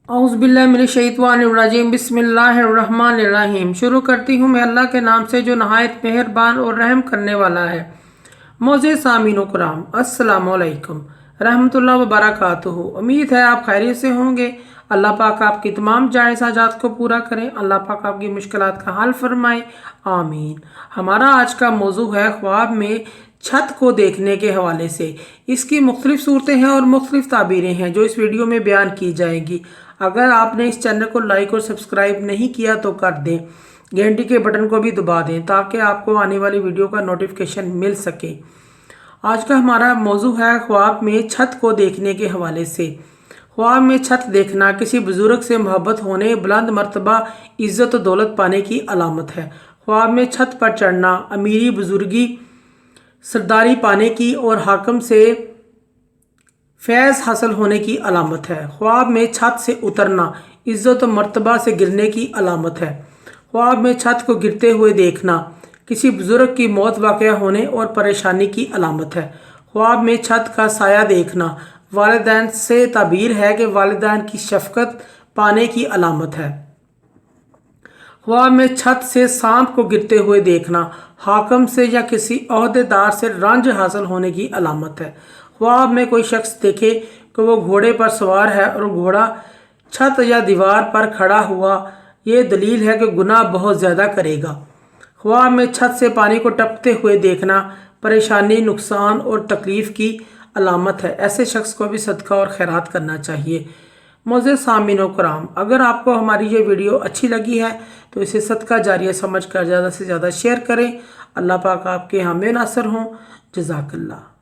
औज़ुबिल्लाहिमिनश्शैतानिर्रजीम बिस्मिल्लाहिर्रहमानिर्रहीम। शुरू करती हूँ मैं अल्लाह के नाम से जो नहायत मेहरबान और रहम करने वाला है। मोज़े सामीनो कराम, अस्सलामु अलैकुम रहमतुल्लाह व बरकातुहू। उम्मीद है आप खैरियत से होंगे। अल्लाह पाक आपकी तमाम जायज़ हाजात को पूरा करें। अल्लाह पाक आपकी मुश्किलात का हल फरमाए, आमीन। हमारा आज का मौजू है ख्वाब में छत को देखने के हवाले से। इसकी मुख्तलिफ सूरतें हैं और मुख्तलिफ ताबीरें हैं जो इस वीडियो में बयान की जाएंगी। अगर आपने इस चैनल को लाइक और सब्सक्राइब नहीं किया तो कर दें, घंटी के बटन को भी दबा दें ताकि आपको आने वाली वीडियो का नोटिफिकेशन मिल सके। आज का हमारा मौजू है ख्वाब में छत को देखने के हवाले से। ख्वाब में छत देखना किसी बुजुर्ग से मोहब्बत होने, बुलंद मर्तबा, इज्जत और दौलत पाने की अलामत है। ख्वाब में छत पर चढ़ना अमीरी, बुजुर्गी, सरदारी पाने की और हाकम से फैज़ हासिल होने की अलामत है। ख्वाब में छत से उतरना इज्जत और मर्तबा से गिरने की अलामत है। ख्वाब में छत को गिरते हुए देखना किसी बुजुर्ग की मौत वाक़या होने और परेशानी की अलामत है। ख्वाब में छत का साया देखना वालिदैन से ताबीर है कि वालिदैन की शफ़क़त पाने की अलामत है। ख्वाब में छत से सांप को गिरते हुए देखना हाकम से या किसी ओहदेदार से रंज हासिल होने की अलामत है। ख्वाब में कोई शख्स देखे कि वो घोड़े पर सवार है और घोड़ा छत या दीवार पर खड़ा हुआ, ये दलील है कि गुनाह बहुत ज़्यादा करेगा। ख्वाब में छत से पानी को टपकते हुए देखना परेशानी, नुकसान और तकलीफ़ की अलामत है। ऐसे शख्स को भी सदका और खैरात करना चाहिए। मोज़े सामीनो कराम, अगर आपको हमारी ये वीडियो अच्छी लगी है तो इसे सदका जारिया समझ कर ज़्यादा से ज़्यादा शेयर करें। अल्लाह पाक आपके हामी नासर हों। जज़ाकल्लाह।